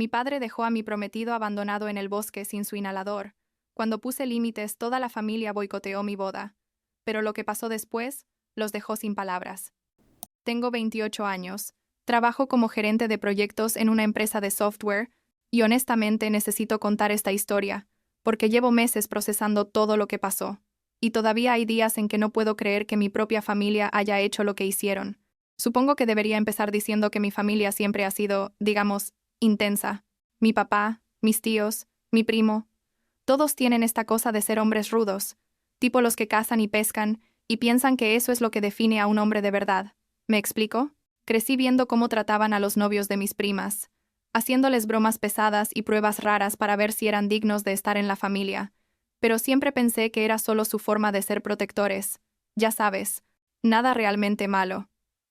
Mi padre dejó a mi prometido abandonado en el bosque sin su inhalador. Cuando puse límites, toda la familia boicoteó mi boda. Pero lo que pasó después, los dejó sin palabras. Tengo 28 años. Trabajo como gerente de proyectos en una empresa de software, y honestamente necesito contar esta historia, porque llevo meses procesando todo lo que pasó. Y todavía hay días en que no puedo creer que mi propia familia haya hecho lo que hicieron. Supongo que debería empezar diciendo que mi familia siempre ha sido, digamos, intensa. Mi papá, mis tíos, mi primo. Todos tienen esta cosa de ser hombres rudos, tipo los que cazan y pescan, y piensan que eso es lo que define a un hombre de verdad. ¿Me explico? Crecí viendo cómo trataban a los novios de mis primas, haciéndoles bromas pesadas y pruebas raras para ver si eran dignos de estar en la familia. Pero siempre pensé que era solo su forma de ser protectores. Ya sabes, nada realmente malo.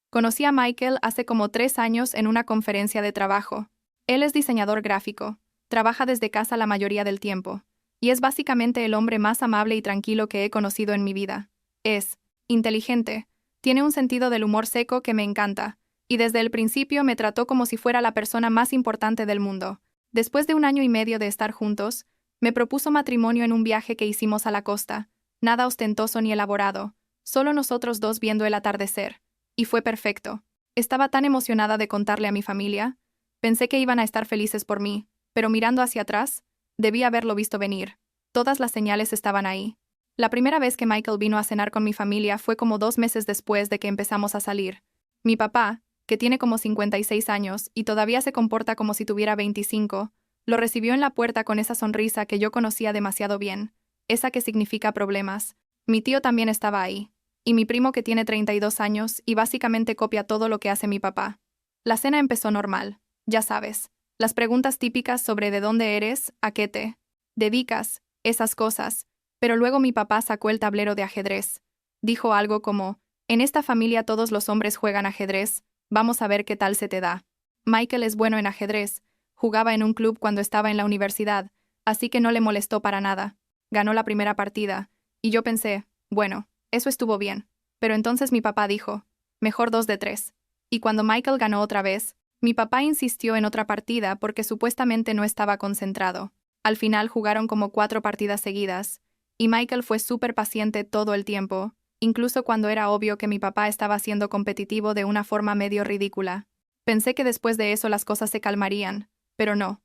Conocí a Michael hace como 3 años en una conferencia de trabajo. Él es diseñador gráfico, trabaja desde casa la mayoría del tiempo, y es básicamente el hombre más amable y tranquilo que he conocido en mi vida. Es inteligente, tiene un sentido del humor seco que me encanta, y desde el principio me trató como si fuera la persona más importante del mundo. Después de 1 año y medio de estar juntos, me propuso matrimonio en un viaje que hicimos a la costa, nada ostentoso ni elaborado, solo nosotros dos viendo el atardecer. Y fue perfecto. Estaba tan emocionada de contarle a mi familia. Pensé que iban a estar felices por mí, pero mirando hacia atrás, debí haberlo visto venir. Todas las señales estaban ahí. La primera vez que Michael vino a cenar con mi familia fue como 2 meses después de que empezamos a salir. Mi papá, que tiene como 56 años y todavía se comporta como si tuviera 25, lo recibió en la puerta con esa sonrisa que yo conocía demasiado bien, esa que significa problemas. Mi tío también estaba ahí, y mi primo que tiene 32 años y básicamente copia todo lo que hace mi papá. La cena empezó normal, ya sabes, las preguntas típicas sobre de dónde eres, a qué te dedicas, esas cosas, pero luego mi papá sacó el tablero de ajedrez. Dijo algo como, en esta familia todos los hombres juegan ajedrez, vamos a ver qué tal se te da. Michael es bueno en ajedrez, jugaba en un club cuando estaba en la universidad, así que no le molestó para nada. Ganó la primera partida, y yo pensé, bueno, eso estuvo bien. Pero entonces mi papá dijo, mejor 2 de 3. Y cuando Michael ganó otra vez, mi papá insistió en otra partida porque supuestamente no estaba concentrado. Al final jugaron como 4 partidas seguidas, y Michael fue súper paciente todo el tiempo, incluso cuando era obvio que mi papá estaba siendo competitivo de una forma medio ridícula. Pensé que después de eso las cosas se calmarían, pero no.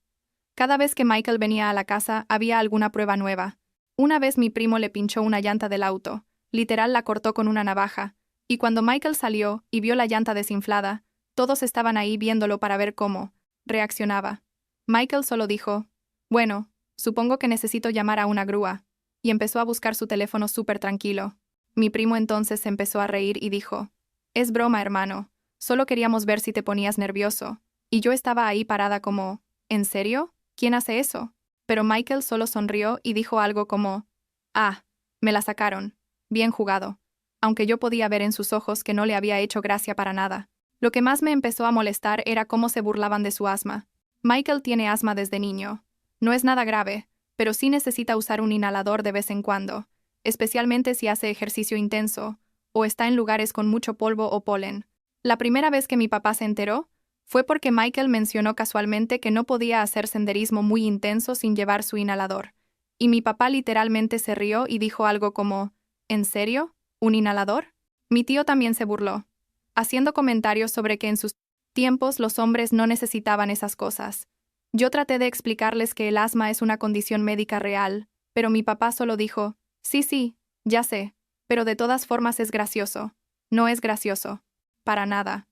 Cada vez que Michael venía a la casa había alguna prueba nueva. Una vez mi primo le pinchó una llanta del auto, literal la cortó con una navaja, y cuando Michael salió y vio la llanta desinflada, todos estaban ahí viéndolo para ver cómo reaccionaba. Michael solo dijo, bueno, supongo que necesito llamar a una grúa, y empezó a buscar su teléfono súper tranquilo. Mi primo entonces se empezó a reír y dijo, es broma, hermano, solo queríamos ver si te ponías nervioso, y yo estaba ahí parada como, ¿en serio? ¿Quién hace eso? Pero Michael solo sonrió y dijo algo como, ah, me la sacaron. Bien jugado. Aunque yo podía ver en sus ojos que no le había hecho gracia para nada. Lo que más me empezó a molestar era cómo se burlaban de su asma. Michael tiene asma desde niño. No es nada grave, pero sí necesita usar un inhalador de vez en cuando, especialmente si hace ejercicio intenso, o está en lugares con mucho polvo o polen. La primera vez que mi papá se enteró, fue porque Michael mencionó casualmente que no podía hacer senderismo muy intenso sin llevar su inhalador. Y mi papá literalmente se rió y dijo algo como, ¿en serio? ¿Un inhalador? Mi tío también se burló, haciendo comentarios sobre que en sus tiempos los hombres no necesitaban esas cosas. Yo traté de explicarles que el asma es una condición médica real, pero mi papá solo dijo, sí, ya sé, pero de todas formas es gracioso. No es gracioso. Para nada.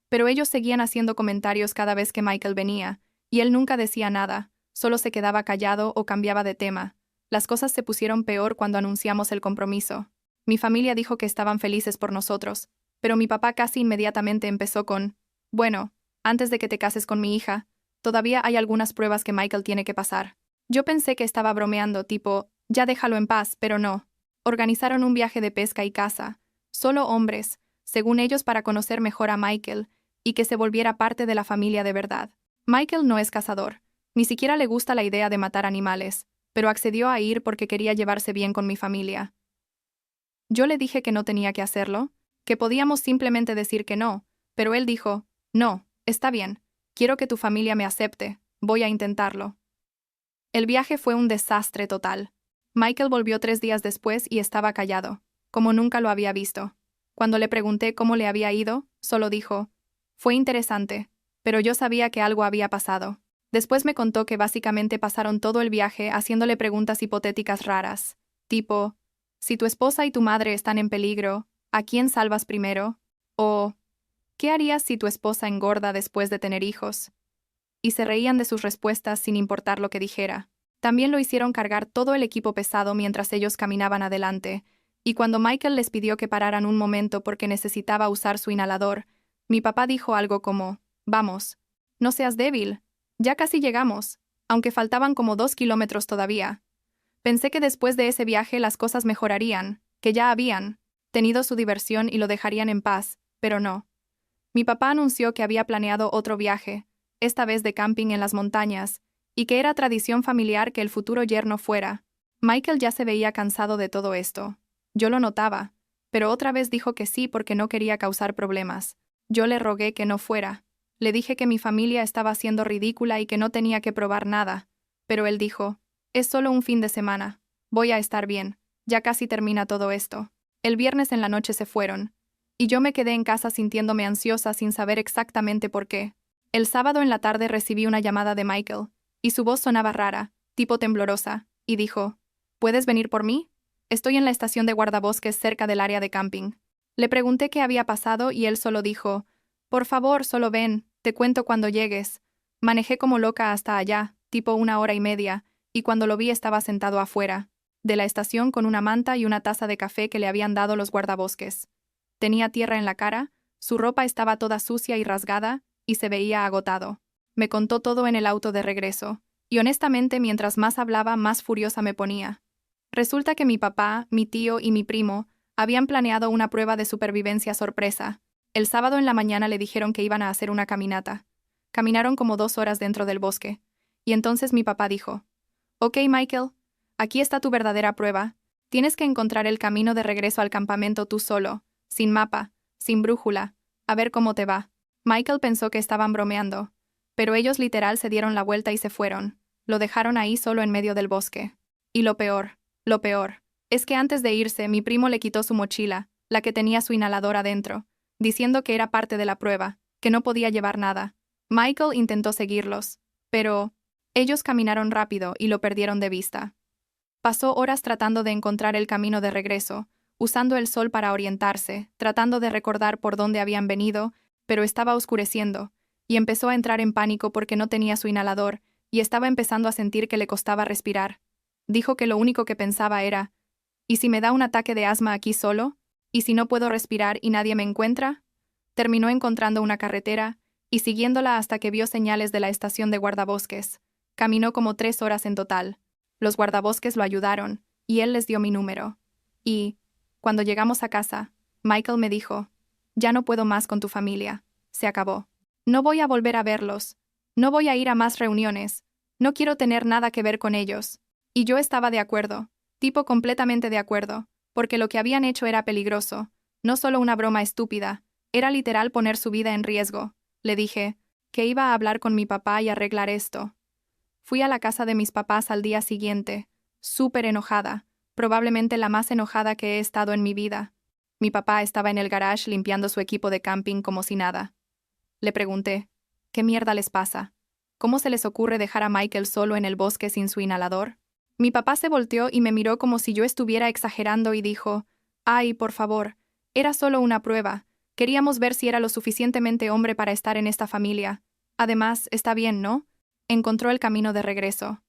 Pero ellos seguían haciendo comentarios cada vez que Michael venía, y él nunca decía nada, solo se quedaba callado o cambiaba de tema. Las cosas se pusieron peor cuando anunciamos el compromiso. Mi familia dijo que estaban felices por nosotros, pero mi papá casi inmediatamente empezó con, bueno, antes de que te cases con mi hija, todavía hay algunas pruebas que Michael tiene que pasar. Yo pensé que estaba bromeando, tipo, ya déjalo en paz, pero no. Organizaron un viaje de pesca y caza, solo hombres, según ellos para conocer mejor a Michael, y que se volviera parte de la familia de verdad. Michael no es cazador, ni siquiera le gusta la idea de matar animales, pero accedió a ir porque quería llevarse bien con mi familia. Yo le dije que no tenía que hacerlo, que podíamos simplemente decir que no, pero él dijo, no, está bien, quiero que tu familia me acepte, voy a intentarlo. El viaje fue un desastre total. Michael volvió 3 días después y estaba callado, como nunca lo había visto. Cuando le pregunté cómo le había ido, solo dijo, fue interesante, pero yo sabía que algo había pasado. Después me contó que básicamente pasaron todo el viaje haciéndole preguntas hipotéticas raras, tipo, si tu esposa y tu madre están en peligro, ¿a quién salvas primero? O, ¿qué harías si tu esposa engorda después de tener hijos? Y se reían de sus respuestas sin importar lo que dijera. También lo hicieron cargar todo el equipo pesado mientras ellos caminaban adelante, y cuando Michael les pidió que pararan un momento porque necesitaba usar su inhalador, mi papá dijo algo como, vamos, no seas débil, ya casi llegamos, aunque faltaban como 2 kilómetros todavía. Pensé que después de ese viaje las cosas mejorarían, que ya habían tenido su diversión y lo dejarían en paz, pero no. Mi papá anunció que había planeado otro viaje, esta vez de camping en las montañas, y que era tradición familiar que el futuro yerno fuera. Michael ya se veía cansado de todo esto. Yo lo notaba, pero otra vez dijo que sí porque no quería causar problemas. Yo le rogué que no fuera. Le dije que mi familia estaba siendo ridícula y que no tenía que probar nada, pero él dijo, es solo un fin de semana. Voy a estar bien. Ya casi termina todo esto. El viernes en la noche se fueron, y yo me quedé en casa sintiéndome ansiosa sin saber exactamente por qué. El sábado en la tarde recibí una llamada de Michael, y su voz sonaba rara, tipo temblorosa, y dijo, ¿puedes venir por mí? Estoy en la estación de guardabosques cerca del área de camping. Le pregunté qué había pasado y él solo dijo, por favor, solo ven, te cuento cuando llegues. Manejé como loca hasta allá, tipo 1 hora y media, y cuando lo vi estaba sentado afuera de la estación con una manta y una taza de café que le habían dado los guardabosques. Tenía tierra en la cara, su ropa estaba toda sucia y rasgada, y se veía agotado. Me contó todo en el auto de regreso, y honestamente mientras más hablaba más furiosa me ponía. Resulta que mi papá, mi tío y mi primo habían planeado una prueba de supervivencia sorpresa. El sábado en la mañana le dijeron que iban a hacer una caminata. Caminaron como 2 horas dentro del bosque, y entonces mi papá dijo, «Ok, Michael, aquí está tu verdadera prueba. Tienes que encontrar el camino de regreso al campamento tú solo, sin mapa, sin brújula, a ver cómo te va». Michael pensó que estaban bromeando, pero ellos literal se dieron la vuelta y se fueron. Lo dejaron ahí solo en medio del bosque. Y lo peor, es que antes de irse mi primo le quitó su mochila, la que tenía su inhalador adentro, diciendo que era parte de la prueba, que no podía llevar nada. Michael intentó seguirlos, pero ellos caminaron rápido y lo perdieron de vista. Pasó horas tratando de encontrar el camino de regreso, usando el sol para orientarse, tratando de recordar por dónde habían venido, pero estaba oscureciendo, y empezó a entrar en pánico porque no tenía su inhalador, y estaba empezando a sentir que le costaba respirar. Dijo que lo único que pensaba era, ¿y si me da un ataque de asma aquí solo? ¿Y si no puedo respirar y nadie me encuentra? Terminó encontrando una carretera, y siguiéndola hasta que vio señales de la estación de guardabosques. Caminó como 3 horas en total. Los guardabosques lo ayudaron, y él les dio mi número. Y, cuando llegamos a casa, Michael me dijo, ya no puedo más con tu familia. Se acabó. No voy a volver a verlos. No voy a ir a más reuniones. No quiero tener nada que ver con ellos. Y yo estaba de acuerdo, tipo completamente de acuerdo, porque lo que habían hecho era peligroso, no solo una broma estúpida, era literal poner su vida en riesgo. Le dije que iba a hablar con mi papá y arreglar esto. Fui a la casa de mis papás al día siguiente, súper enojada, probablemente la más enojada que he estado en mi vida. Mi papá estaba en el garage limpiando su equipo de camping como si nada. Le pregunté, ¿qué mierda les pasa? ¿Cómo se les ocurre dejar a Michael solo en el bosque sin su inhalador? Mi papá se volteó y me miró como si yo estuviera exagerando y dijo, «Ay, por favor, era solo una prueba. Queríamos ver si era lo suficientemente hombre para estar en esta familia. Además, está bien, ¿no?» Encontró el camino de regreso.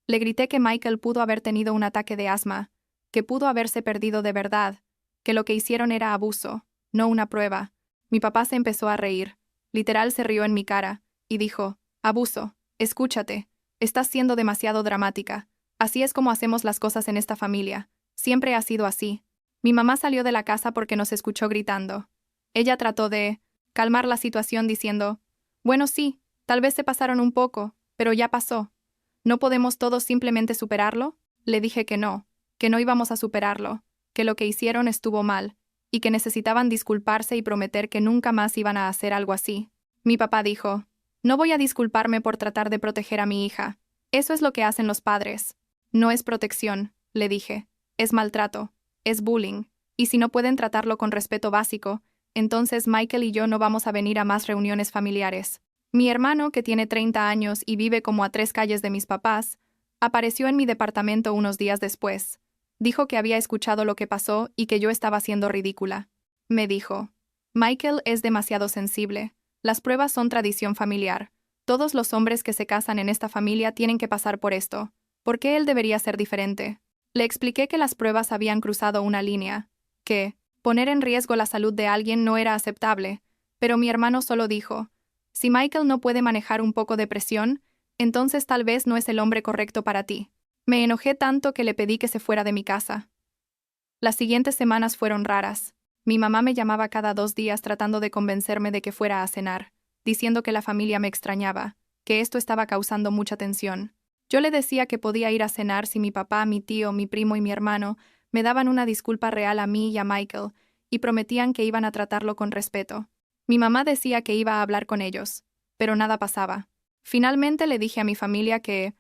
Le grité que Michael pudo haber tenido un ataque de asma, que pudo haberse perdido de verdad, que lo que hicieron era abuso, no una prueba. Mi papá se empezó a reír. Literal se rió en mi cara, y dijo, «Abuso, escúchate, estás siendo demasiado dramática. Así es como hacemos las cosas en esta familia. Siempre ha sido así». Mi mamá salió de la casa porque nos escuchó gritando. Ella trató de calmar la situación diciendo, «Bueno, sí, tal vez se pasaron un poco, pero ya pasó. ¿No podemos todos simplemente superarlo?» Le dije que no íbamos a superarlo, que lo que hicieron estuvo mal, y que necesitaban disculparse y prometer que nunca más iban a hacer algo así. Mi papá dijo, No voy a disculparme por tratar de proteger a mi hija. Eso es lo que hacen los padres. No es protección, le dije. Es maltrato. Es bullying. Y si no pueden tratarlo con respeto básico, entonces Michael y yo no vamos a venir a más reuniones familiares. Mi hermano, que tiene 30 años y vive como a 3 calles de mis papás, apareció en mi departamento unos días después. Dijo que había escuchado lo que pasó y que yo estaba siendo ridícula. Me dijo, Michael es demasiado sensible. Las pruebas son tradición familiar. Todos los hombres que se casan en esta familia tienen que pasar por esto. ¿Por qué él debería ser diferente? Le expliqué que las pruebas habían cruzado una línea, que poner en riesgo la salud de alguien no era aceptable, pero mi hermano solo dijo, si Michael no puede manejar un poco de presión, entonces tal vez no es el hombre correcto para ti. Me enojé tanto que le pedí que se fuera de mi casa. Las siguientes semanas fueron raras. Mi mamá me llamaba cada 2 días tratando de convencerme de que fuera a cenar, diciendo que la familia me extrañaba, que esto estaba causando mucha tensión. Yo le decía que podía ir a cenar si mi papá, mi tío, mi primo y mi hermano me daban una disculpa real a mí y a Michael, y prometían que iban a tratarlo con respeto. Mi mamá decía que iba a hablar con ellos, pero nada pasaba. Finalmente le dije a mi familia que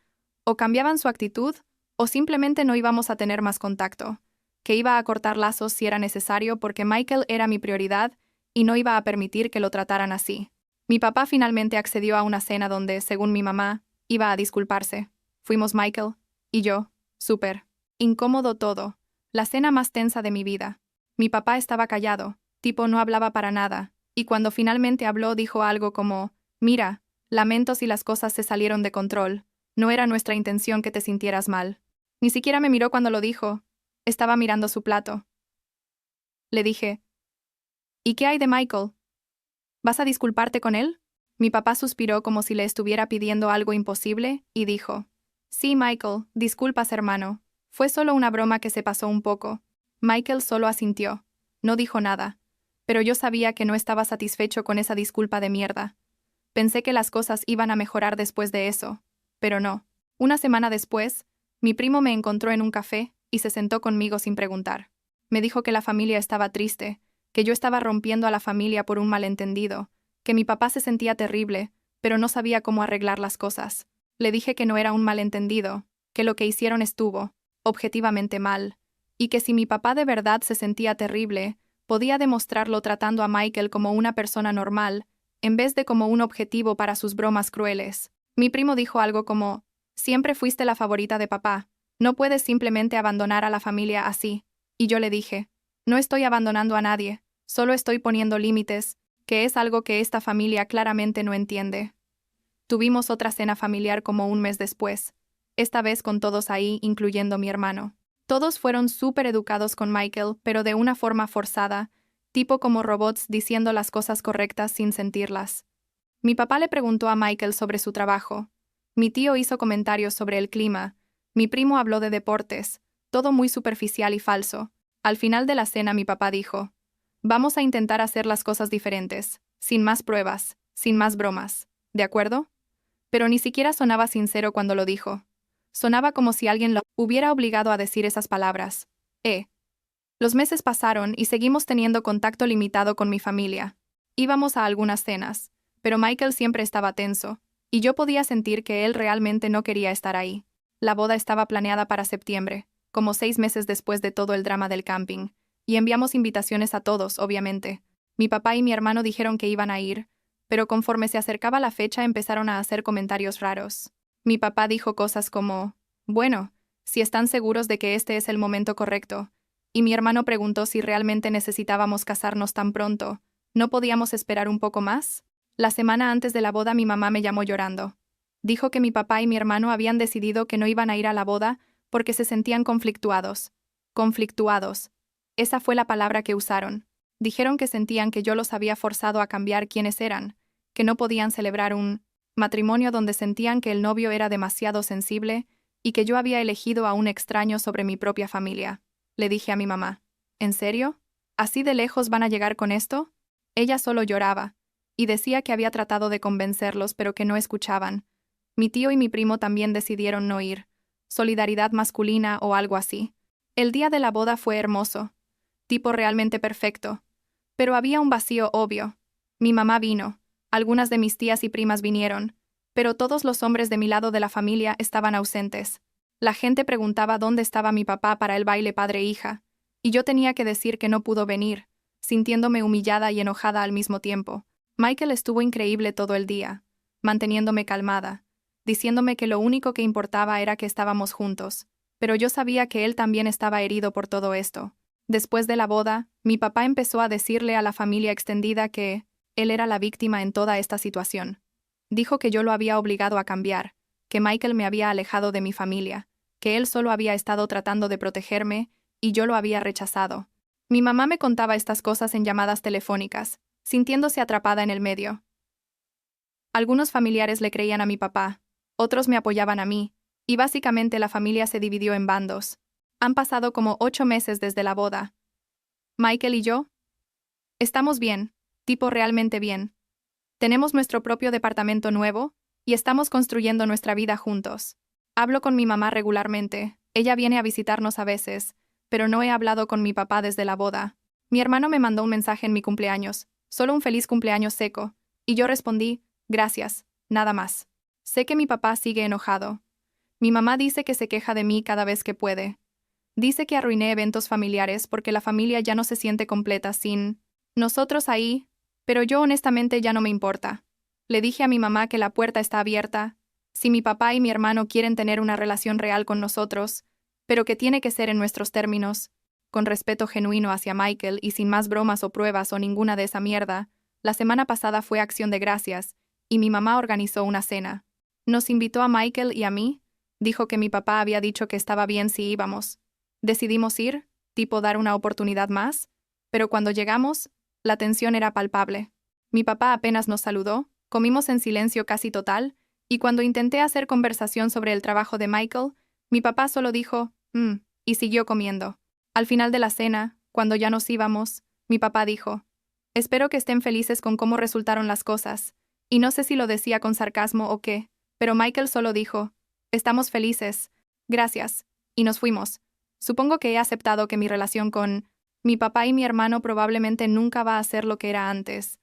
o cambiaban su actitud o simplemente no íbamos a tener más contacto, que iba a cortar lazos si era necesario porque Michael era mi prioridad y no iba a permitir que lo trataran así. Mi papá finalmente accedió a una cena donde, según mi mamá, iba a disculparse. Fuimos Michael y yo. Súper incómodo todo. La cena más tensa de mi vida. Mi papá estaba callado, tipo no hablaba para nada, y cuando finalmente habló dijo algo como, mira, lamento si las cosas se salieron de control, no era nuestra intención que te sintieras mal. Ni siquiera me miró cuando lo dijo. Estaba mirando su plato. Le dije, ¿y qué hay de Michael? ¿Vas a disculparte con él? Mi papá suspiró como si le estuviera pidiendo algo imposible y dijo, sí, Michael, disculpas, hermano. Fue solo una broma que se pasó un poco. Michael solo asintió. No dijo nada. Pero yo sabía que no estaba satisfecho con esa disculpa de mierda. Pensé que las cosas iban a mejorar después de eso. Pero no. Una semana después, mi primo me encontró en un café y se sentó conmigo sin preguntar. Me dijo que la familia estaba triste, que yo estaba rompiendo a la familia por un malentendido, que mi papá se sentía terrible, pero no sabía cómo arreglar las cosas. Le dije que no era un malentendido, que lo que hicieron estuvo, objetivamente mal, y que si mi papá de verdad se sentía terrible, podía demostrarlo tratando a Michael como una persona normal, en vez de como un objetivo para sus bromas crueles. Mi primo dijo algo como, siempre fuiste la favorita de papá, no puedes simplemente abandonar a la familia así. Y yo le dije, no estoy abandonando a nadie, solo estoy poniendo límites, que es algo que esta familia claramente no entiende. Tuvimos otra cena familiar como un mes después, esta vez con todos ahí, incluyendo mi hermano. Todos fueron súper educados con Michael, pero de una forma forzada, tipo como robots diciendo las cosas correctas sin sentirlas. Mi papá le preguntó a Michael sobre su trabajo. Mi tío hizo comentarios sobre el clima. Mi primo habló de deportes, todo muy superficial y falso. Al final de la cena mi papá dijo, vamos a intentar hacer las cosas diferentes, sin más pruebas, sin más bromas, ¿de acuerdo? Pero ni siquiera sonaba sincero cuando lo dijo. Sonaba como si alguien lo hubiera obligado a decir esas palabras. Los meses pasaron y seguimos teniendo contacto limitado con mi familia. Íbamos a algunas cenas, pero Michael siempre estaba tenso, y yo podía sentir que él realmente no quería estar ahí. La boda estaba planeada para septiembre, como 6 meses después de todo el drama del camping, y enviamos invitaciones a todos, obviamente. Mi papá y mi hermano dijeron que iban a ir, pero conforme se acercaba la fecha empezaron a hacer comentarios raros. Mi papá dijo cosas como, bueno, si están seguros de que este es el momento correcto, y mi hermano preguntó si realmente necesitábamos casarnos tan pronto, ¿no podíamos esperar un poco más? La semana antes de la boda mi mamá me llamó llorando. Dijo que mi papá y mi hermano habían decidido que no iban a ir a la boda porque se sentían conflictuados. Conflictuados. Esa fue la palabra que usaron. Dijeron que sentían que yo los había forzado a cambiar quiénes eran, que no podían celebrar un matrimonio donde sentían que el novio era demasiado sensible y que yo había elegido a un extraño sobre mi propia familia. Le dije a mi mamá, ¿en serio? ¿Así de lejos van a llegar con esto? Ella solo lloraba, y decía que había tratado de convencerlos pero que no escuchaban. Mi tío y mi primo también decidieron no ir. Solidaridad masculina o algo así. El día de la boda fue hermoso. Tipo realmente perfecto. Pero había un vacío obvio. Mi mamá vino, Algunas de mis tías y primas vinieron, pero todos los hombres de mi lado de la familia estaban ausentes. La gente preguntaba dónde estaba mi papá para el baile padre-hija, y yo tenía que decir que no pudo venir, sintiéndome humillada y enojada al mismo tiempo. Michael estuvo increíble todo el día, manteniéndome calmada, diciéndome que lo único que importaba era que estábamos juntos, pero yo sabía que él también estaba herido por todo esto. Después de la boda, mi papá empezó a decirle a la familia extendida que él era la víctima en toda esta situación. Dijo que yo lo había obligado a cambiar, que Michael me había alejado de mi familia, que él solo había estado tratando de protegerme y yo lo había rechazado. Mi mamá me contaba estas cosas en llamadas telefónicas, sintiéndose atrapada en el medio. Algunos familiares le creían a mi papá, otros me apoyaban a mí, y básicamente la familia se dividió en bandos. Han pasado como 8 meses desde la boda. Michael y yo estamos bien, tipo realmente bien. Tenemos nuestro propio departamento nuevo, y estamos construyendo nuestra vida juntos. Hablo con mi mamá regularmente, ella viene a visitarnos a veces, pero no he hablado con mi papá desde la boda. Mi hermano me mandó un mensaje en mi cumpleaños, solo un feliz cumpleaños seco, y yo respondí, gracias, nada más. Sé que mi papá sigue enojado. Mi mamá dice que se queja de mí cada vez que puede. Dice que arruiné eventos familiares porque la familia ya no se siente completa sin nosotros ahí, pero yo honestamente ya no me importa. Le dije a mi mamá que la puerta está abierta, si mi papá y mi hermano quieren tener una relación real con nosotros, pero que tiene que ser en nuestros términos, con respeto genuino hacia Michael y sin más bromas o pruebas o ninguna de esa mierda. La semana pasada fue Acción de Gracias, y mi mamá organizó una cena. Nos invitó a Michael y a mí, dijo que mi papá había dicho que estaba bien si íbamos. Decidimos ir, tipo dar una oportunidad más, pero cuando llegamos, la tensión era palpable. Mi papá apenas nos saludó, comimos en silencio casi total, y cuando intenté hacer conversación sobre el trabajo de Michael, mi papá solo dijo, y siguió comiendo. Al final de la cena, cuando ya nos íbamos, mi papá dijo, espero que estén felices con cómo resultaron las cosas, y no sé si lo decía con sarcasmo o qué, pero Michael solo dijo, estamos felices, gracias, y nos fuimos. Supongo que he aceptado que mi relación con mi papá y mi hermano probablemente nunca va a ser lo que era antes.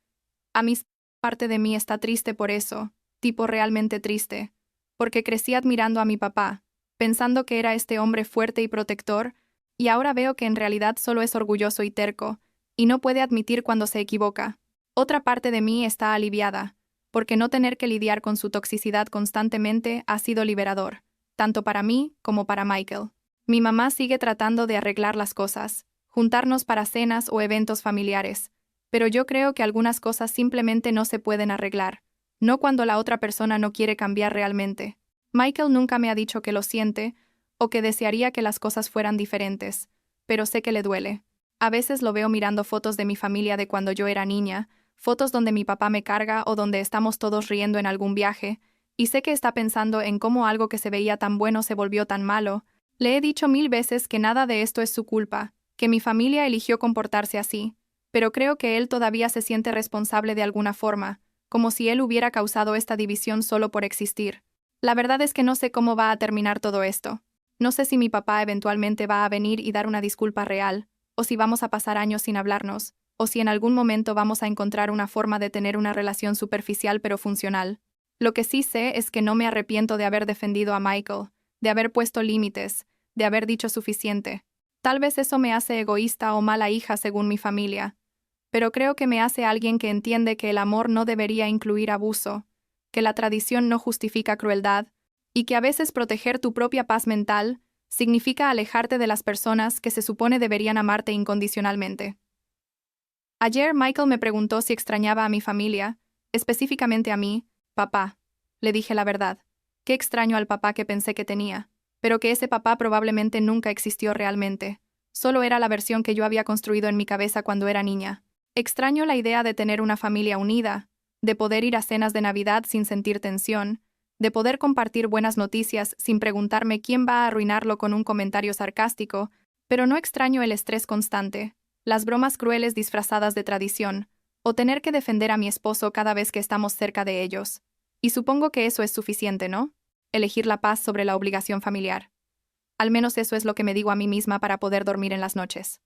A mí, parte de mí está triste por eso, tipo realmente triste, porque crecí admirando a mi papá, pensando que era este hombre fuerte y protector, y ahora veo que en realidad solo es orgulloso y terco, y no puede admitir cuando se equivoca. Otra parte de mí está aliviada, porque no tener que lidiar con su toxicidad constantemente ha sido liberador, tanto para mí como para Michael. Mi mamá sigue tratando de arreglar las cosas, juntarnos para cenas o eventos familiares, pero yo creo que algunas cosas simplemente no se pueden arreglar, no cuando la otra persona no quiere cambiar realmente. Michael nunca me ha dicho que lo siente o que desearía que las cosas fueran diferentes, pero sé que le duele. A veces lo veo mirando fotos de mi familia de cuando yo era niña, fotos donde mi papá me carga o donde estamos todos riendo en algún viaje, y sé que está pensando en cómo algo que se veía tan bueno se volvió tan malo. Le he dicho 1000 veces que nada de esto es su culpa, que mi familia eligió comportarse así, pero creo que él todavía se siente responsable de alguna forma, como si él hubiera causado esta división solo por existir. La verdad es que no sé cómo va a terminar todo esto. No sé si mi papá eventualmente va a venir y dar una disculpa real, o si vamos a pasar años sin hablarnos, o si en algún momento vamos a encontrar una forma de tener una relación superficial pero funcional. Lo que sí sé es que no me arrepiento de haber defendido a Michael, de haber puesto límites, de haber dicho suficiente. Tal vez eso me hace egoísta o mala hija según mi familia, pero creo que me hace alguien que entiende que el amor no debería incluir abuso, que la tradición no justifica crueldad, y que a veces proteger tu propia paz mental significa alejarte de las personas que se supone deberían amarte incondicionalmente. Ayer Michael me preguntó si extrañaba a mi familia, específicamente a mí, papá. Le dije la verdad. Qué extraño al papá que pensé que tenía, pero que ese papá probablemente nunca existió realmente. Solo era la versión que yo había construido en mi cabeza cuando era niña. Extraño la idea de tener una familia unida, de poder ir a cenas de Navidad sin sentir tensión, de poder compartir buenas noticias sin preguntarme quién va a arruinarlo con un comentario sarcástico, pero no extraño el estrés constante, las bromas crueles disfrazadas de tradición, o tener que defender a mi esposo cada vez que estamos cerca de ellos. Y supongo que eso es suficiente, ¿no? Elegir la paz sobre la obligación familiar. Al menos eso es lo que me digo a mí misma para poder dormir en las noches.